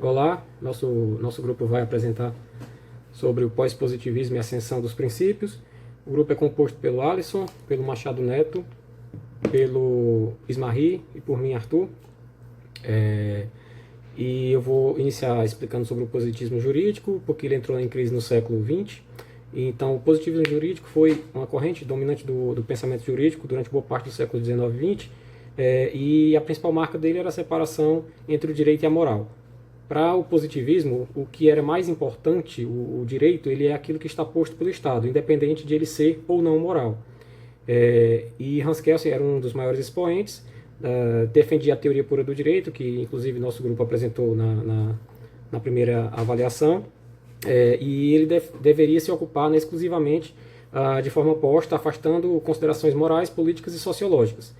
Olá, nosso grupo vai apresentar sobre o pós-positivismo e ascensão dos princípios. O grupo é composto pelo Alisson, pelo Machado Neto, pelo Ismahi e por mim, Arthur. E eu vou iniciar explicando sobre o positivismo jurídico, porque ele entrou em crise no século XX. Então, o positivismo jurídico foi uma corrente dominante do pensamento jurídico durante boa parte do século XIX e XX, e a principal marca dele era a separação entre o direito e a moral. Para o positivismo, o que era mais importante, o direito, ele é aquilo que está posto pelo Estado, independente de ele ser ou não moral. E Hans Kelsen era um dos maiores expoentes, defendia a teoria pura do direito, que inclusive nosso grupo apresentou na primeira avaliação, e ele deveria se ocupar, né, exclusivamente de forma oposta, afastando considerações morais, políticas e sociológicas.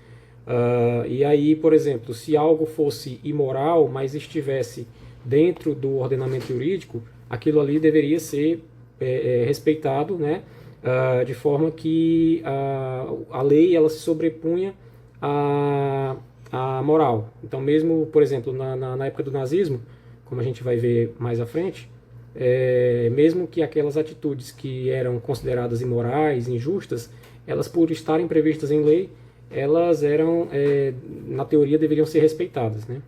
E aí, por exemplo, se algo fosse imoral, mas estivesse dentro do ordenamento jurídico, aquilo ali deveria ser respeitado, né, de forma que a lei ela se sobrepunha à moral. Então, mesmo, por exemplo, na época do nazismo, como a gente vai ver mais à frente, mesmo que aquelas atitudes que eram consideradas imorais, injustas, elas, por estarem previstas em lei, elas eram, na teoria, deveriam ser respeitadas, né?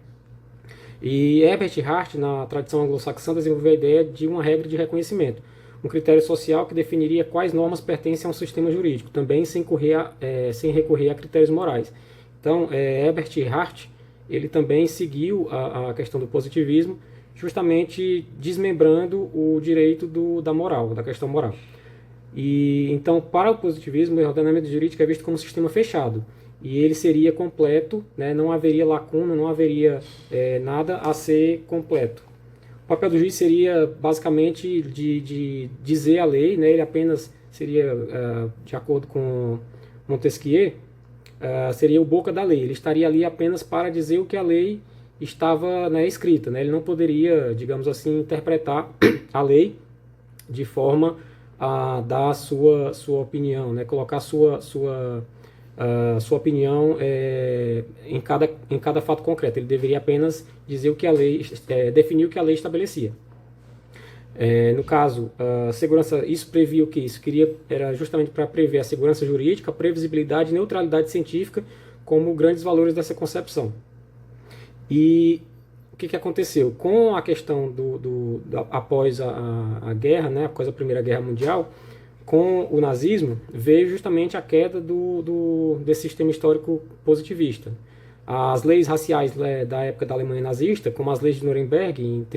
E Herbert Hart, na tradição anglo-saxã, desenvolveu a ideia de uma regra de reconhecimento, um critério social que definiria quais normas pertencem a um sistema jurídico, também sem recorrer a critérios morais. Então, Herbert Hart, ele também seguiu a questão do positivismo, justamente desmembrando o direito da moral, da questão moral. E então, para o positivismo, o ordenamento jurídico é visto como um sistema fechado. E ele seria completo, né? Não haveria lacuna, não haveria nada a ser completo. O papel do juiz seria basicamente de dizer a lei, né? Ele apenas seria, de acordo com Montesquieu, seria o boca da lei. Ele estaria ali apenas para dizer o que a lei estava, né, escrita, né? Ele não poderia, digamos assim, interpretar a lei de forma a dar a sua opinião, né? Colocar a sua opinião em cada fato concreto. Ele deveria apenas dizer o que a lei, definir o que a lei estabelecia. No caso, a segurança, isso previa o que? Isso era justamente para prever a segurança jurídica, a previsibilidade e neutralidade científica como grandes valores dessa concepção. E o que aconteceu? Com a questão após a guerra, né, após a Primeira Guerra Mundial, com o nazismo, veio justamente a queda desse sistema histórico positivista. As leis raciais da época da Alemanha nazista, como as leis de Nuremberg, em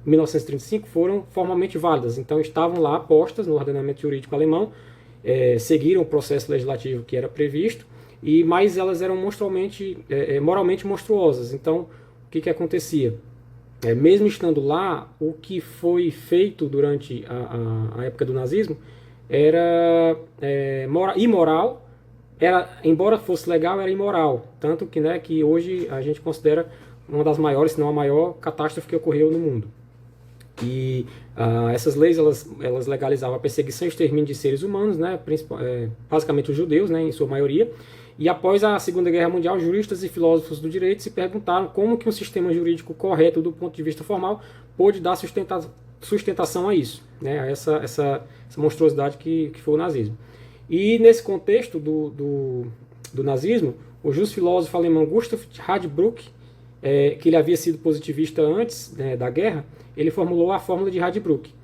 1935, foram formalmente válidas. Então, estavam lá postas no ordenamento jurídico alemão, seguiram o processo legislativo que era previsto, mas elas eram moralmente monstruosas. Então, o que acontecia? Mesmo estando lá, o que foi feito durante a época do nazismo era imoral, embora fosse legal, era imoral. Tanto que, né, que hoje a gente considera uma das maiores, se não a maior, catástrofe que ocorreu no mundo. E essas leis elas legalizavam a perseguição e extermínio de seres humanos, né, basicamente os judeus, né, em sua maioria. E após a Segunda Guerra Mundial, juristas e filósofos do direito se perguntaram como que um sistema jurídico correto do ponto de vista formal pôde dar sustentação a isso, né, a essa monstruosidade que foi o nazismo. E nesse contexto do nazismo, o justo filósofo alemão Gustav Radbruch, que ele havia sido positivista antes, né, da guerra, ele formulou a fórmula de Radbruch.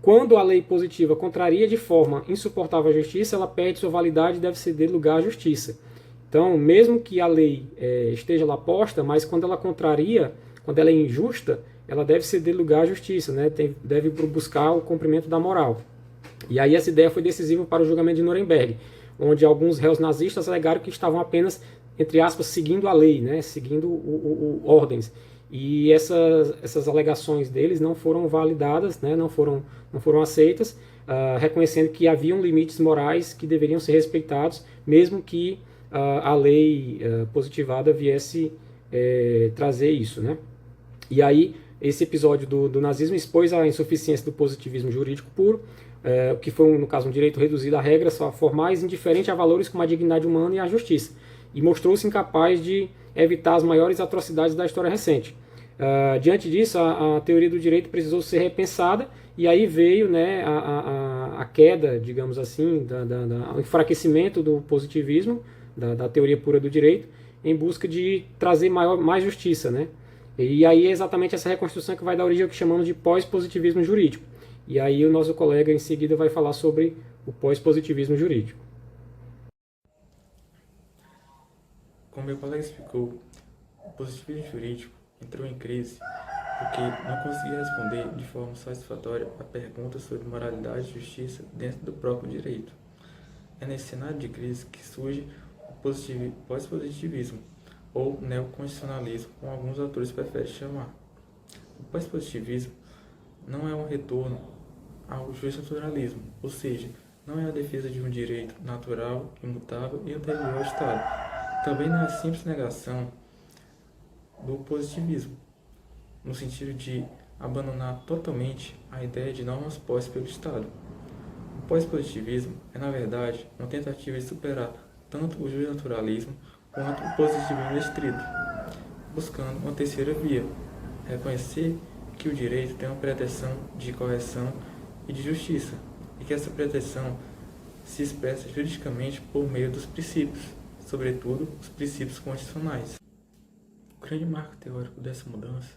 Quando a lei positiva contraria de forma insuportável a justiça, ela perde sua validade e deve ceder lugar à justiça. Então, mesmo que a lei esteja lá posta, mas quando ela contraria, quando ela é injusta, ela deve ceder lugar à justiça, né? Deve buscar o cumprimento da moral. E aí essa ideia foi decisiva para o julgamento de Nuremberg, onde alguns réus nazistas alegaram que estavam apenas, entre aspas, seguindo a lei, né? Seguindo ordens. E essas alegações deles não foram validadas, né? não foram aceitas, reconhecendo que haviam limites morais que deveriam ser respeitados, mesmo que a lei positivada viesse trazer isso, né? E aí, esse episódio do nazismo expôs a insuficiência do positivismo jurídico puro, que foi, no caso, um direito reduzido a regras formais, indiferente a valores como a dignidade humana e a justiça, e mostrou-se incapaz de evitar as maiores atrocidades da história recente. Diante disso, a teoria do direito precisou ser repensada e aí veio, né, a queda, digamos assim, o enfraquecimento do positivismo, da teoria pura do direito, em busca de trazer mais justiça, né? E aí é exatamente essa reconstrução que vai dar origem ao que chamamos de pós-positivismo jurídico. E aí o nosso colega em seguida vai falar sobre o pós-positivismo jurídico. Como meu colega explicou, o positivismo jurídico entrou em crise porque não conseguia responder de forma satisfatória a perguntas sobre moralidade e justiça dentro do próprio direito. É nesse cenário de crise que surge o pós-positivismo, ou neoconstitucionalismo, como alguns autores preferem chamar. O pós-positivismo não é um retorno ao justnaturalismo, ou seja, não é a defesa de um direito natural, imutável e anterior ao Estado. Também não é a simples negação do positivismo, no sentido de abandonar totalmente a ideia de normas postas pelo Estado. O pós-positivismo é, na verdade, uma tentativa de superar tanto o justnaturalismo quanto o positivismo estrito, buscando uma terceira via, reconhecer que o direito tem uma pretensão de correção e de justiça, e que essa pretensão se expressa juridicamente por meio dos princípios, sobretudo os princípios constitucionais. O grande marco teórico dessa mudança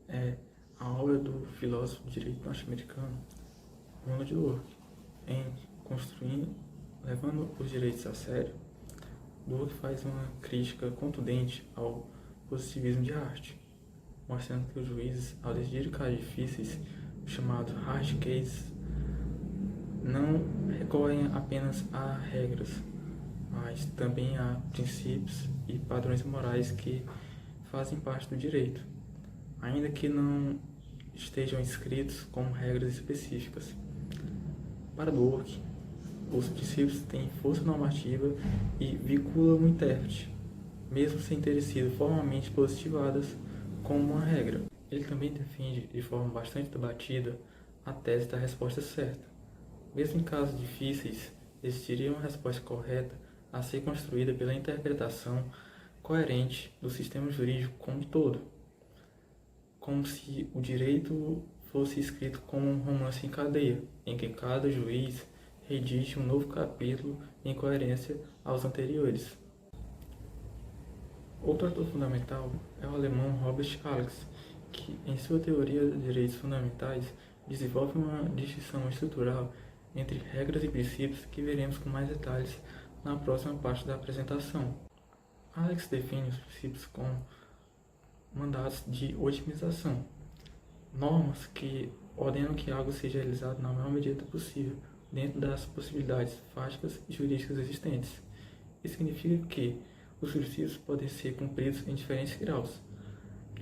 é a obra do filósofo de direito norte-americano Ronald Dworkin. Em Construindo, levando os direitos a sério, Dworkin faz uma crítica contundente ao positivismo de arte, mostrando que os juízes, ao decidir casos difíceis, chamados hard cases, não recorrem apenas a regras, mas também a princípios e padrões morais que fazem parte do direito, ainda que não estejam escritos como regras específicas. Para Dworkin, os princípios têm força normativa e vinculam o intérprete, mesmo sem terem sido formalmente positivadas como uma regra. Ele também defende, de forma bastante debatida, a tese da resposta certa. Mesmo em casos difíceis, existiria uma resposta correta a ser construída pela interpretação coerente do sistema jurídico como um todo, como se o direito fosse escrito como um romance em cadeia, em que cada juiz redige um novo capítulo em coerência aos anteriores. Outro autor fundamental é o alemão Robert Alex, que, em sua teoria de direitos fundamentais, desenvolve uma distinção estrutural entre regras e princípios que veremos com mais detalhes na próxima parte da apresentação. Alex define os princípios como mandatos de otimização, normas que ordenam que algo seja realizado na maior medida possível, dentro das possibilidades fáticas e jurídicas existentes. Isso significa que os princípios podem ser cumpridos em diferentes graus,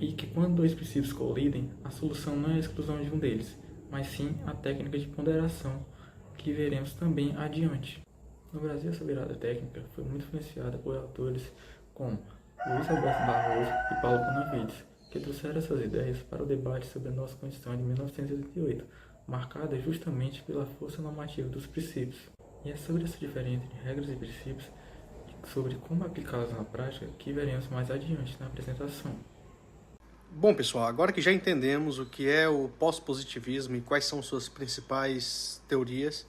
e que quando dois princípios colidem, a solução não é a exclusão de um deles, mas sim a técnica de ponderação, que veremos também adiante. No Brasil, essa virada técnica foi muito influenciada por autores como Luiz Alberto Barroso e Paulo Bonavides, que trouxeram essas ideias para o debate sobre a nossa Constituição de 1988, marcada justamente pela força normativa dos princípios. E é sobre essa diferença entre regras e princípios, sobre como aplicá-los na prática, que veremos mais adiante na apresentação. Bom, pessoal, agora que já entendemos o que é o pós-positivismo e quais são suas principais teorias,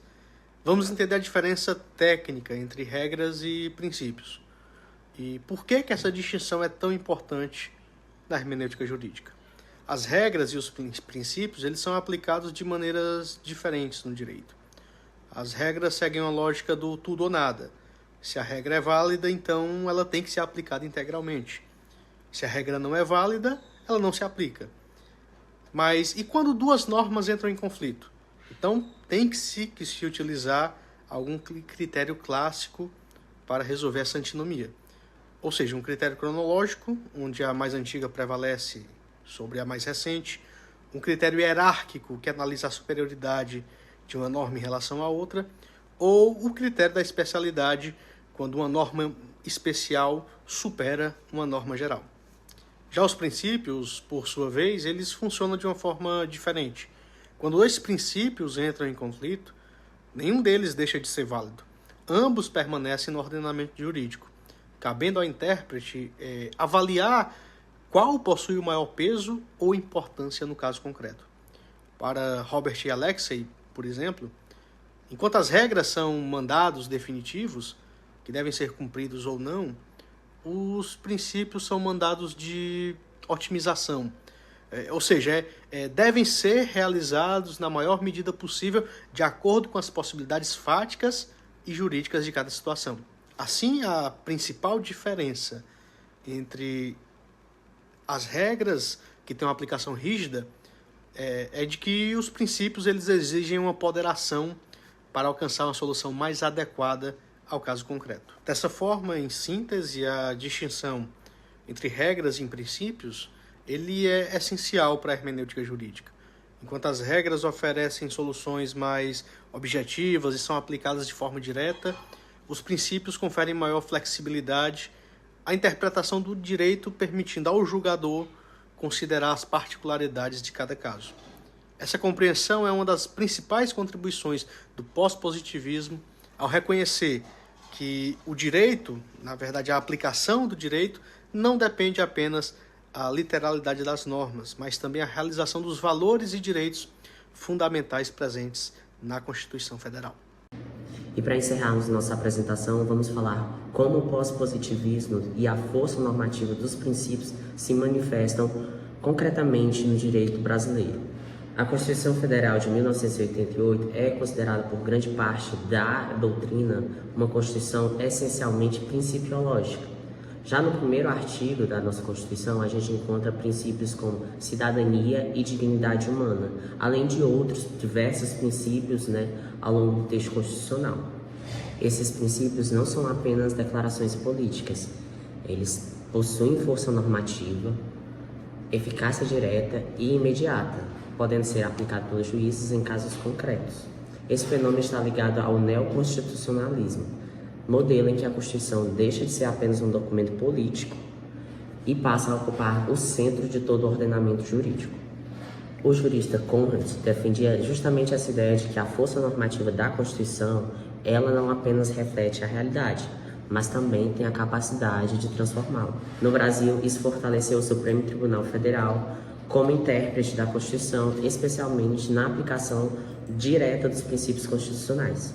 vamos entender a diferença técnica entre regras e princípios. E por que essa distinção é tão importante na hermenêutica jurídica? As regras e os princípios eles são aplicados de maneiras diferentes no direito. As regras seguem uma lógica do tudo ou nada. Se a regra é válida, então ela tem que ser aplicada integralmente. Se a regra não é válida, ela não se aplica. Mas e quando duas normas entram em conflito? Então tem que se utilizar algum critério clássico para resolver essa antinomia. Ou seja, um critério cronológico, onde a mais antiga prevalece sobre a mais recente, um critério hierárquico, que analisa a superioridade de uma norma em relação à outra, ou o critério da especialidade, quando uma norma especial supera uma norma geral. Já os princípios, por sua vez, eles funcionam de uma forma diferente. Quando esses princípios entram em conflito, nenhum deles deixa de ser válido. Ambos permanecem no ordenamento jurídico, cabendo ao intérprete avaliar qual possui o maior peso ou importância no caso concreto. Para Robert e Alexei, por exemplo, enquanto as regras são mandados definitivos, que devem ser cumpridos ou não, os princípios são mandados de otimização, ou seja, devem ser realizados na maior medida possível de acordo com as possibilidades fáticas e jurídicas de cada situação. Assim, a principal diferença entre as regras que têm uma aplicação rígida é de que os princípios eles exigem uma ponderação para alcançar uma solução mais adequada ao caso concreto. Dessa forma, em síntese, a distinção entre regras e princípios ele é essencial para a hermenêutica jurídica. Enquanto as regras oferecem soluções mais objetivas e são aplicadas de forma direta, os princípios conferem maior flexibilidade à interpretação do direito, permitindo ao julgador considerar as particularidades de cada caso. Essa compreensão é uma das principais contribuições do pós-positivismo ao reconhecer que o direito, na verdade a aplicação do direito, não depende apenas da literalidade das normas, mas também a realização dos valores e direitos fundamentais presentes na Constituição Federal. E para encerrarmos nossa apresentação, vamos falar como o pós-positivismo e a força normativa dos princípios se manifestam concretamente no direito brasileiro. A Constituição Federal de 1988 é considerada por grande parte da doutrina uma Constituição essencialmente principiológica. Já no primeiro artigo da nossa Constituição, a gente encontra princípios como cidadania e dignidade humana, além de outros diversos princípios ao longo do texto constitucional. Esses princípios não são apenas declarações políticas, eles possuem força normativa, eficácia direta e imediata, podendo ser aplicados pelos juízes em casos concretos. Esse fenômeno está ligado ao neoconstitucionalismo, modelo em que a Constituição deixa de ser apenas um documento político e passa a ocupar o centro de todo o ordenamento jurídico. O jurista Conrad defendia justamente essa ideia de que a força normativa da Constituição, ela não apenas reflete a realidade, mas também tem a capacidade de transformá-la. No Brasil, isso fortaleceu o Supremo Tribunal Federal como intérprete da Constituição, especialmente na aplicação direta dos princípios constitucionais.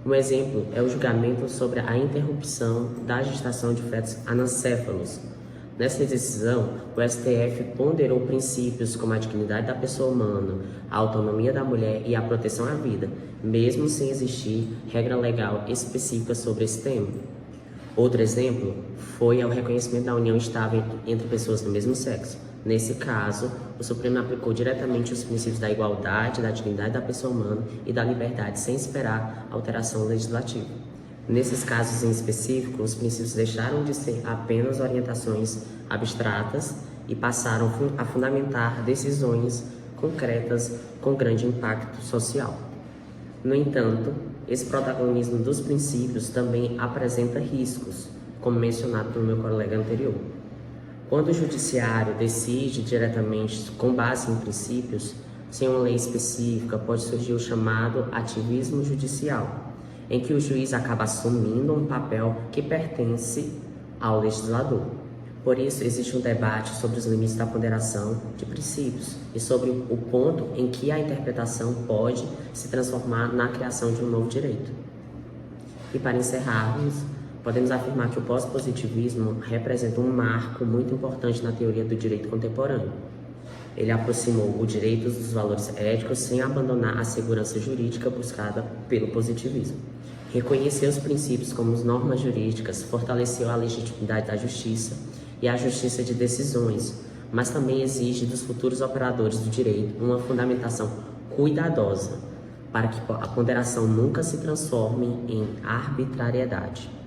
Um exemplo é o julgamento sobre a interrupção da gestação de fetos anencéfalos. Nessa decisão, o STF ponderou princípios como a dignidade da pessoa humana, a autonomia da mulher e a proteção à vida, mesmo sem existir regra legal específica sobre esse tema. Outro exemplo foi o reconhecimento da união estável entre pessoas do mesmo sexo. Nesse caso, o Supremo aplicou diretamente os princípios da igualdade, da dignidade da pessoa humana e da liberdade, sem esperar alteração legislativa. Nesses casos em específico, os princípios deixaram de ser apenas orientações abstratas e passaram a fundamentar decisões concretas com grande impacto social. No entanto, esse protagonismo dos princípios também apresenta riscos, como mencionado pelo meu colega anterior. Quando o judiciário decide diretamente com base em princípios, sem uma lei específica, pode surgir o chamado ativismo judicial, em que o juiz acaba assumindo um papel que pertence ao legislador. Por isso, existe um debate sobre os limites da ponderação de princípios e sobre o ponto em que a interpretação pode se transformar na criação de um novo direito. E para encerrarmos, podemos afirmar que o pós-positivismo representa um marco muito importante na teoria do direito contemporâneo. Ele aproximou o direito dos valores éticos sem abandonar a segurança jurídica buscada pelo positivismo. Reconheceu os princípios como normas jurídicas, fortaleceu a legitimidade da justiça e a justiça de decisões, mas também exige dos futuros operadores do direito uma fundamentação cuidadosa para que a ponderação nunca se transforme em arbitrariedade.